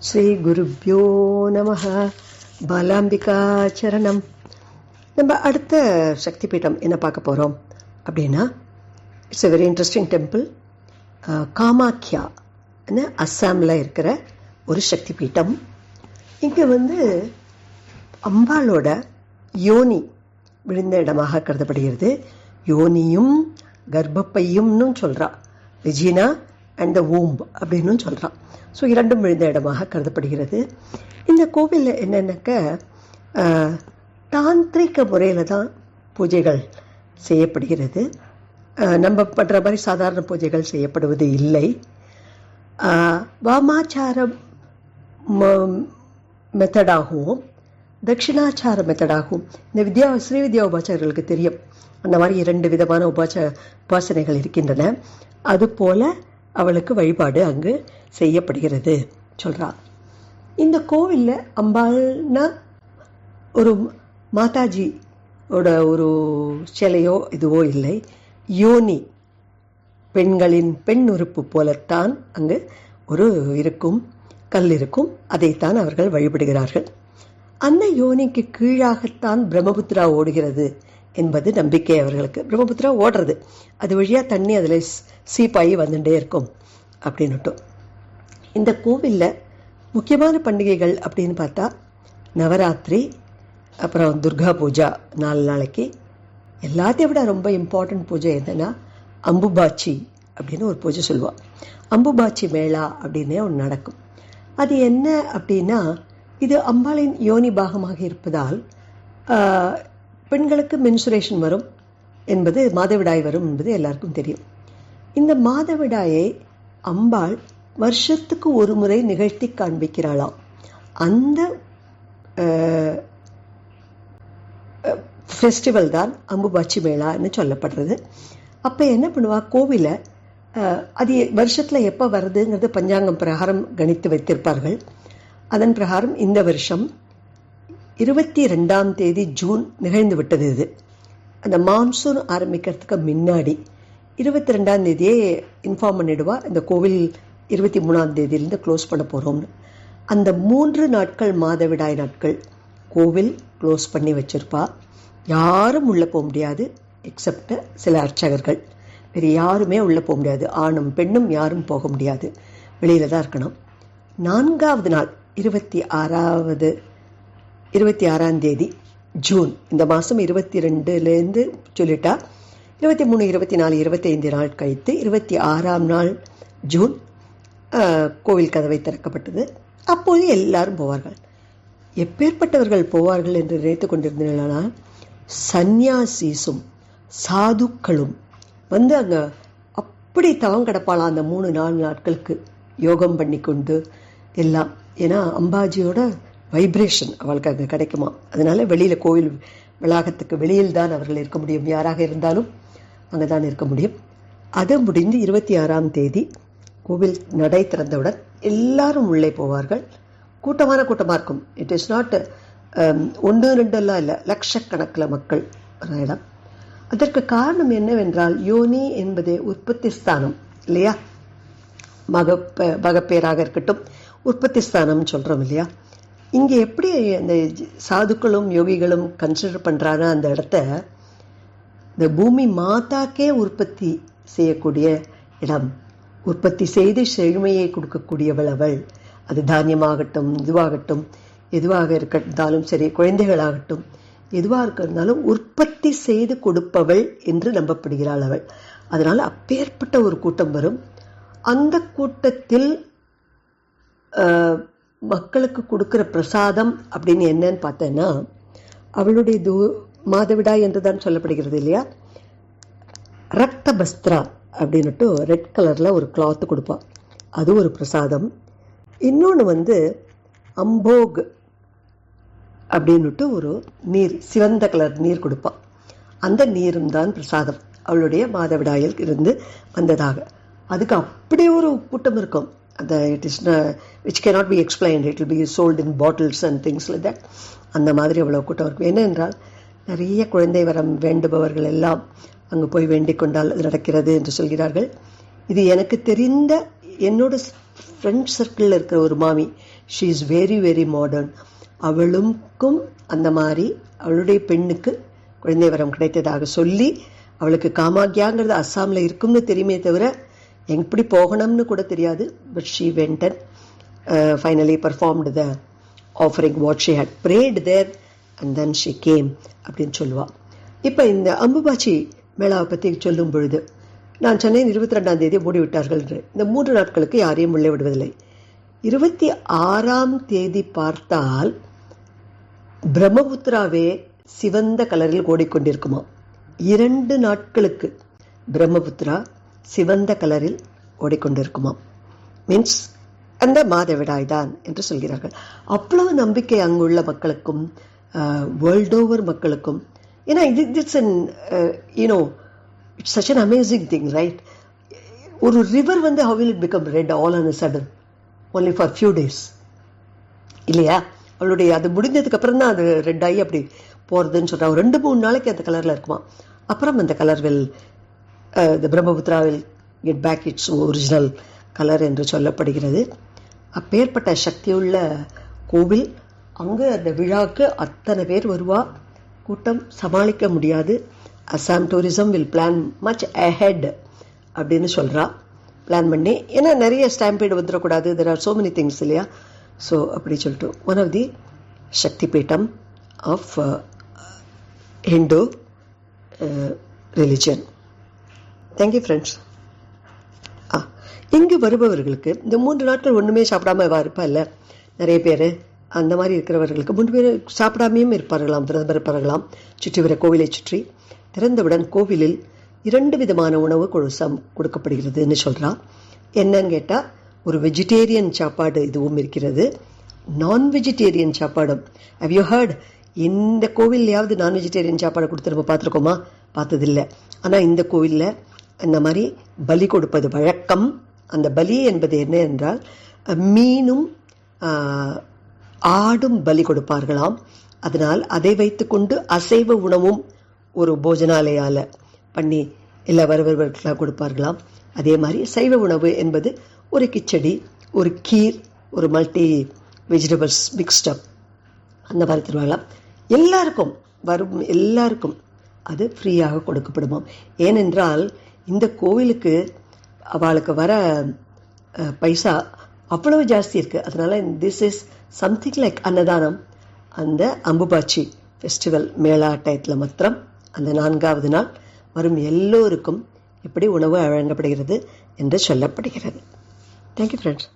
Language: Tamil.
ஸ்ரீ குருப்யோ நமஹ. பாலாம்பிகா சரணம். நம்ம அடுத்த சக்தி பீடம் என்ன பார்க்க போகிறோம் அப்படின்னா, it's a very interesting temple. Kamakhya அஸ்ஸாமில் இருக்கிற ஒரு சக்தி பீடம். இங்கே அம்பாளோட யோனி விழுந்த இடமாக கருதப்படுகிறது. யோனியும் கர்ப்பப்பையும்னு சொல்கிறா, விஜினா அண்ட் த ஊம்ப் அப்படின்னு சொல்கிறான். ஸோ இரண்டும் விழுந்த இடமாக கருதப்படுகிறது. இந்த கோவிலில் என்னென்னாக்க தாந்திரிக முறையில் தான் பூஜைகள் செய்யப்படுகிறது. நம்ம பண்ணுற மாதிரி சாதாரண பூஜைகள் செய்யப்படுவது இல்லை. வாமாச்சார மெத்தடாகவும் தட்சிணாச்சார மெத்தடாகவும் இந்த ஸ்ரீவித்யா உபாச்சாரர்களுக்கு தெரியும். அந்த மாதிரி 2 விதமான உபாசனைகள் இருக்கின்றன. அதுபோல் அவளுக்கு வழிபாடு அங்கு செய்யப்படுகிறது சொல்கிறா. இந்த கோவிலில் அம்பாள்னா ஒரு மாதாஜியோட ஒரு சிலையோ இதுவோ இல்லை. யோனி பெண்களின் பெண் உறுப்பு போலத்தான் அங்கு ஒரு இருக்கும், கல் இருக்கும். அதைத்தான் அவர்கள் வழிபடுகிறார்கள். அந்த யோனிக்கு கீழாகத்தான் பிரம்மபுத்திரா ஓடுகிறது என்பது நம்பிக்கை அவர்களுக்கு. பிரம்மபுத்திரா ஓடுறது, அது வழியாக தண்ணி அதில் சீப்பாகி வந்துட்டே இருக்கும் அப்படின்னுட்டு. இந்த கோவிலில் முக்கியமான பண்டிகைகள் அப்படின்னு பார்த்தா நவராத்திரி, அப்புறம் துர்கா பூஜா 4 நாளைக்கு. எல்லாத்தையும் விட ரொம்ப இம்பார்ட்டன்ட் பூஜை என்னென்னா அம்புபாச்சி அப்படின்னு ஒரு பூஜை சொல்லுவாள். அம்புபாச்சி மேளா அப்படின்னே ஒன்று நடக்கும். அது என்ன அப்படின்னா, இது அம்பாளின் யோனி பாகமாக இருப்பதால் பெண்களுக்கு மென்சுரேஷன் வரும் என்பது, மாதவிடாய் வரும் என்பது எல்லாருக்கும் தெரியும். இந்த மாதவிடாயை அம்பாள் வருஷத்துக்கு ஒரு முறை நிகழ்த்தி காண்பிக்கிறாளாம். அந்த ஃபெஸ்டிவல் தான் அம்புபாச்சி மேளான்னு சொல்லப்படுறது. அப்போ என்ன பண்ணுவா, கோவிலை அது வருஷத்தில் எப்போ வருதுங்கிறது பஞ்சாங்கம் பிரகாரம் கணித்து வைத்திருப்பார்கள். அதன் பிரகாரம் இந்த வருஷம் 22ஆம் தேதி ஜூன் நிகழ்ந்து விட்டது. இது அந்த மான்சூன் ஆரம்பிக்கிறதுக்கு முன்னாடி 22ஆம் தேதியே இன்ஃபார்ம் பண்ணிடுவா, இந்த கோவில் 23ஆம் தேதியிலேருந்து க்ளோஸ் பண்ண போகிறோம்னு. அந்த 3 நாட்கள் மாதவிடாய் நாட்கள் கோவில் க்ளோஸ் பண்ணி வச்சுருப்பா. யாரும் உள்ளே போக முடியாது, எக்ஸப்ட் சில அர்ச்சகர்கள். வேறு யாருமே உள்ளே போக முடியாது. ஆணும் பெண்ணும் யாரும் போக முடியாது, வெளியில் தான் இருக்கணும். 4ஆவது நாள் 26ஆம் தேதி ஜூன், இந்த மாதம் 22லேருந்து சொல்லிட்டா 23, 24, 25 நாள் கழித்து 26ஆம் நாள் ஜூன் கோவில் கதவை திறக்கப்பட்டது. அப்போது எல்லாரும் போவார்கள். எப்பேற்பட்டவர்கள் போவார்கள் என்று நினைத்து கொண்டிருந்தீர்களா, சந்நியாசிசும் சாதுக்களும் அங்கே அப்படி தவம் கிடப்பாளாம் அந்த 3-4 நாட்களுக்கு யோகம் பண்ணி கொண்டு எல்லாம். ஏன்னா அம்பாஜியோட வைப்ரேஷன் அவளுக்கு அங்கே கிடைக்குமா. அதனால வெளியில் கோவில் வளாகத்துக்கு வெளியில் தான் அவர்கள் இருக்க முடியும். யாராக இருந்தாலும் அங்கே தான் இருக்க முடியும். அது முடிந்து 26ஆம் தேதி கோவில் நடை திறந்தவுடன் எல்லாரும் உள்ளே போவார்கள். கூட்டமாக இருக்கும். இட் இஸ் நாட் 1-2 இல்லை, லட்சக்கணக்கில் மக்கள் வர இடம். அதற்கு காரணம் என்னவென்றால், யோனி என்பது உற்பத்தி ஸ்தானம் இல்லையா. மகப்பேராக இருக்கட்டும், உற்பத்தி ஸ்தானம் சொல்கிறோம் இல்லையா. இங்கே எப்படி அந்த சாதுக்களும் யோகிகளும் கன்சிடர் பண்ணுறாங்க அந்த இடத்த, இந்த பூமி மாதாக்கே உற்பத்தி செய்யக்கூடிய இடம், உற்பத்தி செய்து செழுமையை கொடுக்கக்கூடியவள் அவள். அது தானியமாகட்டும், எதுவாக இருந்தாலும் சரி, குழந்தைகளாகட்டும், எதுவாக இருக்கிறதாலும் உற்பத்தி செய்து கொடுப்பவள் என்று நம்பப்படுகிறாள் அவள். அதனால் அப்பேற்பட்ட ஒரு கூட்டம் வரும். அந்த கூட்டத்தில் மக்களுக்கு கொடுக்குற பிரசாதம் அப்படின்னு என்னன்னு பார்த்தேன்னா, அவளுடைய மாதவிடாய் என்று தான் சொல்லப்படுகிறது இல்லையா. ரத்த பஸ்திரா அப்படின்னுட்டு ரெட் கலரில் ஒரு கிளாத்து கொடுப்பாள், அது ஒரு பிரசாதம். இன்னொன்று அம்போக் அப்படின்னுட்டு ஒரு நீர், சிவந்த கலர் நீர் கொடுப்பாள். அந்த நீரும் தான் பிரசாதம் அவளுடைய மாதவிடாயில் இருந்து வந்ததாக. அதுக்கு அப்படி ஒரு கூட்டம் இருக்கும். அந்த it is which cannot be explained. It will be sold in bottles and things like that. அந்த மாதிரி அவ்வளோ கூட்டம் இருக்கும். என்னென்றால், நிறைய குழந்தை வரம் வேண்டுபவர்கள் எல்லாம் அங்கே போய் வேண்டிக் கொண்டால் அது நடக்கிறது என்று சொல்கிறார்கள். இது எனக்கு தெரிந்த என்னோட ஃப்ரெண்ட் சர்க்கிளில் இருக்கிற ஒரு மாமி, she is very very modern. அவளுக்கும் அந்த மாதிரி அவளுடைய பெண்ணுக்கு குழந்தை வரம் கிடைத்ததாக சொல்லி, அவளுக்கு காமாக்யாங்கிறது அஸ்ஸாமில் இருக்கும்னு தெரியுமே தவிர எப்படி போகணும்னு கூட தெரியாது. But she went and finally performed the offering what she had prayed there and then she came அப்படின்னு சொல்லுவாள். இப்போ இந்த அம்புபாச்சி மேளாவை பற்றி சொல்லும் பொழுது, நான் சொன்னேன் 22ஆம் தேதி மூடி விட்டார்கள் என்று. இந்த 3 நாட்களுக்கு யாரையும் உள்ளே விடுவதில்லை. 26ஆம் தேதி பார்த்தால் பிரம்மபுத்திராவே சிவந்த கலரில் ஓடிக்கொண்டிருக்குமா. 2 நாட்களுக்கு பிரம்மபுத்திரா சிவந்த கலரில் ஓடிக்கொண்டிருக்குமா. மீன்ஸ் அந்த மாதவிடாய் தான் என்று சொல்கிறார்கள். அவ்வளவு நம்பிக்கை அங்குள்ள மக்களுக்கும் வேர்ல்ட் ஓவர் மக்களுக்கும். ஏன்னா it's an you know it's such an amazing thing, right? ஒரு ரிவர் வந்து how will it become red all on a sudden only for few days இல்லையா? அவளுடைய அது முடிந்ததுக்கு அப்புறம் தான் அது ரெட் ஆகி அப்படி போகிறதுன்னு சொல்கிறாங்க. 2-3 நாளைக்கு அந்த கலரில் இருக்குமா. அப்புறம் அந்த colour will the Brahmaputra will get back its original colour என்று சொல்லப்படுகிறது. அப்பேற்பட்ட சக்தியுள்ள கோவில். அங்கே அந்த விழாவுக்கு அத்தனை பேர் வருவா. கூட்டம் சமாளிக்க முடியாது. Assam tourism will plan much ahead அப்படின்னு சொல்கிறா. பிளான் பண்ணி, ஏன்னா நிறைய ஸ்டாம்பீடு வந்துடக்கூடாது, there are so many things இல்லையா. ஸோ அப்படி சொல்லிட்டு one of the Shakti peetham of Hindu religion. Thank you friends. இங்கு வருபவர்களுக்கு இந்த 3 நாட்கள் ஒன்றுமே சாப்பிடாம இருப்பா இல்லை நிறைய பேர். அந்த மாதிரி இருக்கிறவர்களுக்கு 3 பேர் சாப்பிடாமையும் இருப்பார்களாம், விரதம் இருப்பார்களாம். சுற்றி வர கோவிலை சுற்றி திறந்தவுடன் கோவிலில் 2 விதமான உணவு கொடுக்கப்படுகிறதுன்னு சொல்கிறான். என்னன்னு கேட்டால், ஒரு வெஜிடேரியன் சாப்பாடு இதுவும் இருக்கிறது, நான் வெஜிடேரியன் சாப்பாடும். How you hurt? இந்த கோவில்லையாவது நான் வெஜிடேரியன் சாப்பாடு கொடுத்து நம்ம பார்த்துருக்கோமா? பார்த்ததில்லை. ஆனால் இந்த கோவிலில் இந்த மாதிரி பலி கொடுப்பது வழக்கம். அந்த பலி என்பது என்ன என்றால், மீனும் ஆடும் பலி கொடுப்பார்களாம். அதனால் அதை வைத்துக்கொண்டு அசைவ உணவும் ஒரு போஜனாலயால் பண்ணி எல்லா வருபவர்களாக கொடுப்பார்களாம். அதே மாதிரி சைவ உணவு என்பது ஒரு கிச்சடி, ஒரு கீர், ஒரு மல்டி வெஜிடபிள்ஸ் மிக்ஸ்டப் அந்த மாதிரி தருவாங்களாம். எல்லாருக்கும் வரும் எல்லாருக்கும் அது ஃப்ரீயாக கொடுக்கப்படுமாம். ஏனென்றால் இந்த கோவிலுக்கு அவளுக்கு வர பைசா அவ்வளவு ஜாஸ்தி இருக்குது. அதனால் திஸ் இஸ் சம்திங் லைக் அன்னதானம். அந்த அம்புபாச்சி ஃபெஸ்டிவல் மேளா டயத்தில் மாத்திரம் அந்த 4ஆவது நாள் வரும் எல்லோருக்கும் இப்படி உணவு வழங்கப்படுகிறது என்று சொல்லப்படுகிறது. Thank you friends.